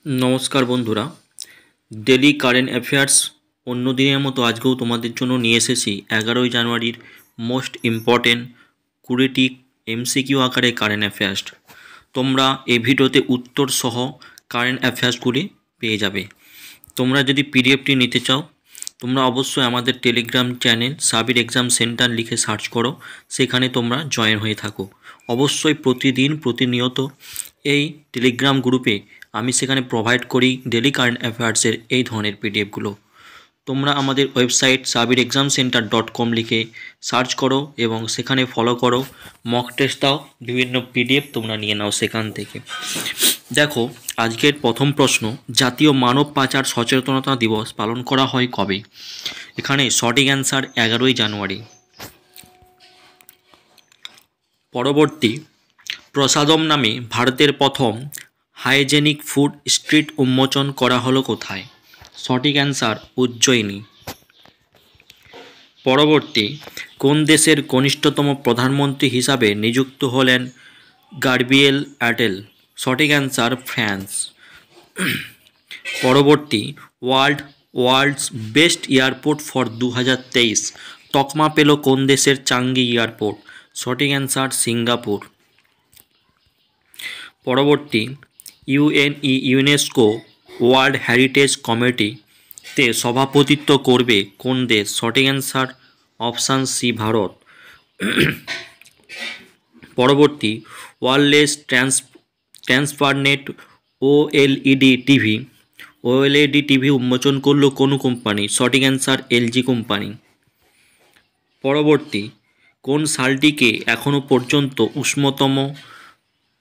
নমস্কার বন্ধুরা, daily current affairs অন্য দিনের মতো আজকেও তোমাদের জন্য নিয়ে এসেছি 11ই জানুয়ারির মোস্ট ইম্পর্টেন্ট 20টি এমসিকিউ আকারে কারেন্ট অ্যাফেয়ার্স। তোমরা এই ভিডিওতে উত্তর সহ কারেন্ট অ্যাফেয়ার্সগুলি পেয়ে যাবে। তোমরা যদি পিডিএফটি নিতে চাও তোমরা অবশ্যই আমাদের Telegram channel Sabir exam centre লিখে সার্চ করো, সেখানে তোমরা জয়েন হয়ে থাকো। অবশ্যই প্রতিদিন প্রতিনিয়ত এই টেলিগ্রাম গ্রুপে আমি সেখানে প্রোভাইড করি ডেলি কারেন্ট অ্যাফেয়ার্সের এই ধরনের পিডিএফগুলো। তোমরা আমাদের ওয়েবসাইট sabirexamcenter.com লিখে সার্চ করো এবং সেখানে ফলো করো, মক টেস্ট দাও, বিভিন্ন পিডিএফ তোমরা নিয়ে নাও সেখান থেকে। দেখো, আজকের প্রথম প্রশ্ন, জাতীয় মানব পাচার সচেতনতা দিবস পালন করা হয় কবে? এখানে সঠিক অ্যান্সার 11ই জানুয়ারি। পরবর্তী, প্রসাদম নামে ভারতের প্রথম হাইজেনিক ফুড স্ট্রিট উন্মোচন করা হলো কোথায়? সঠিক অ্যান্সার উজ্জয়িনী। পরবর্তী, কোন দেশের কনিষ্ঠতম প্রধানমন্ত্রী হিসাবে নিযুক্ত হলেন গাব্রিয়েল অ্যাটেল? সঠিক অ্যান্সার ফ্রান্স। পরবর্তী, ওয়ার্ল্ডস বেস্ট এয়ারপোর্ট ফর 2023 তকমা পেল কোন দেশের চাঙ্গি এয়ারপোর্ট? সঠিক অ্যান্সার সিঙ্গাপুর। পরবর্তী, ইউনেস্কো ওয়ার্ল্ড হেরিটেজ কমিটিতে সভাপতিত্ব করবে কোন দেশ? সঠিক অ্যান্সার অপশান সি, ভারত। পরবর্তী, ওয়্যারলেস ট্রান্সফারনেট ওএলইডি টিভি উন্মোচন করলো কোন কোম্পানি? সঠিক অ্যান্সার এলজি কোম্পানি। পরবর্তী, কোন সালটিকে এখনও পর্যন্ত উষ্ণতম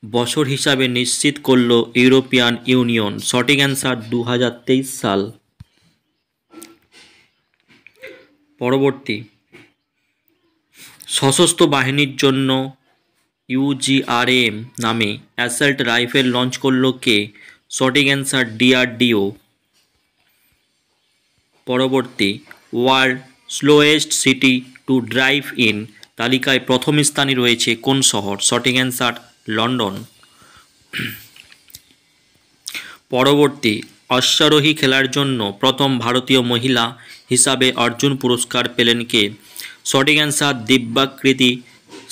বছর হিসাবে নিশ্চিত করল ইউরোপিয়ান ইউনিয়ন? সঠিক অ্যান্সার 2023 সাল। পরবর্তী, সশস্ত্র বাহিনীর জন্য ইউজিআরএম নামে অ্যাসল্ট রাইফেল লঞ্চ করল কে? সঠিক অ্যান্সার ডিআরডিও। পরবর্তী, world slowest city to drive in তালিকায় প্রথম স্থানে রয়েছে কোন শহর? সঠিক অ্যান্সার লন্ডন। পরবর্তী, অশ্বারোহী খেলার জন্য প্রথম ভারতীয় মহিলা হিসাবে অর্জুন পুরস্কার পেলেন কে? সঠিক অ্যান্সার দিব্যাকৃতি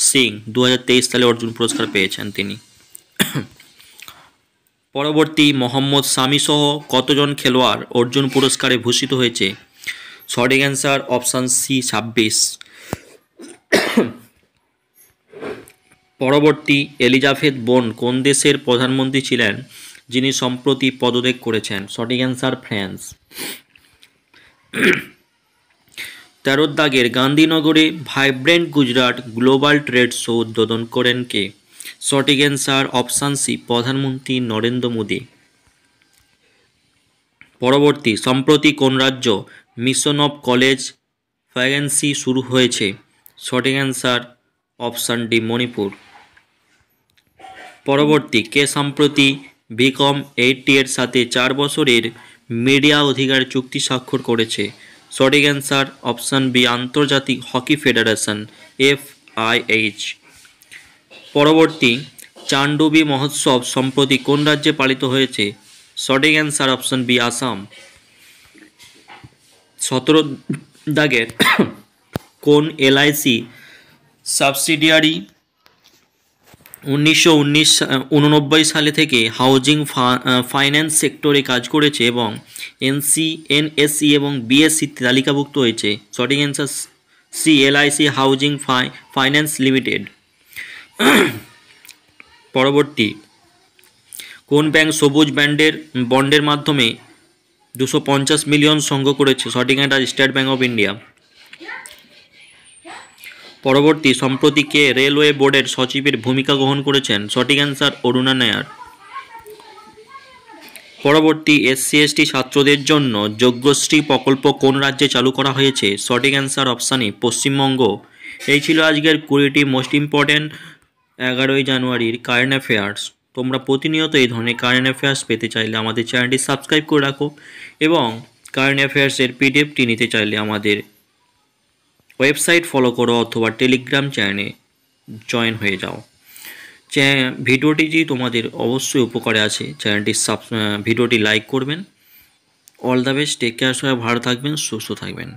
সিং। 2023 সালে অর্জুন পুরস্কার পেয়েছেন তিনি। পরবর্তী, মোহাম্মদ শামি সহ কতজন খেলোয়াড় অর্জুন পুরস্কারে ভূষিত হয়েছে? সঠিক অ্যান্সার অপশান সি, 26। পরবর্তী, এলিজাবেথ বোন কোন দেশের প্রধানমন্ত্রী ছিলেন যিনি সম্প্রতি পদত্যাগ করেছেন? সঠিক অ্যান্সার ফ্রান্স। 13 দাগের গান্ধীনগরে vibrant Gujarat global trade show উদ্বোধন করেন কে? সঠিক অ্যান্সার অপশান সি, প্রধানমন্ত্রী নরেন্দ্র মোদী। পরবর্তী, সম্প্রতি কোন রাজ্য মিশন অফ কলেজ ভ্যাকেন্সি শুরু হয়েছে? সঠিক অ্যান্সার অপশান ডি, মণিপুর। পরবর্তী, কে সম্প্রতি বিকম 80 এর সাথে 4 বছরের মিডিয়া অধিকার চুক্তি স্বাক্ষর করেছে? সঠিক অ্যান্সার অপশান বি, আন্তর্জাতিক হকি ফেডারেশন FIH। পরবর্তী, চান্ডবী মহোৎসব সম্প্রতি কোন রাজ্যে পালিত হয়েছে? সঠিক অ্যান্সার অপশান বি, আসাম। 17 দাগের কোন LIC সাবসিডিয়ারি 1989 সালে থেকে হাউজিং ফাইন্যান্স সেক্টরে কাজ করেছে এবং NSE এবং BSE তালিকাভুক্ত হয়েছে? সঠিক answer C, LIC housing finance limited. পরবর্তী, কোন ব্যাংক সবুজ বন্ডের মাধ্যমে 250 মিলিয়ন সংগ্রহ করেছে? সঠিক answer state bank of India. পরবর্তী, সম্প্রতি কে রেলওয়ে বোর্ডের সচিবের ভূমিকা গ্রহণ করেছেন? সঠিক অ্যান্সার অরুণা নায়ার। পরবর্তী, SC/ST ছাত্রদের জন্য যজ্ঞশ্রী প্রকল্প কোন রাজ্যে চালু করা হয়েছে? সঠিক অ্যান্সার অপশান এ, পশ্চিমবঙ্গ। এই ছিল আজকের 20টি মোস্ট ইম্পর্ট্যান্ট 11ই জানুয়ারির কারেন্ট অ্যাফেয়ার্স। তোমরা প্রতিনিয়ত এই ধরনের কারেন্ট অ্যাফেয়ার্স পেতে চাইলে আমাদের চ্যানেলটি সাবস্ক্রাইব করে রাখো এবং কারেন্ট অ্যাফেয়ার্সের PDFটি নিতে চাইলে আমাদের ওয়েবসাইট ফলো করো অথবা টেলিগ্রাম চ্যানেলে জয়েন হয়ে যাও। ভিডিওটি যদি তোমাদের অবশ্যই উপকারে আছে, চ্যানেলটি ভিডিওটি লাইক করবেন। All the best, take care, সবাই ভালো থাকবেন, সুস্থ থাকবেন।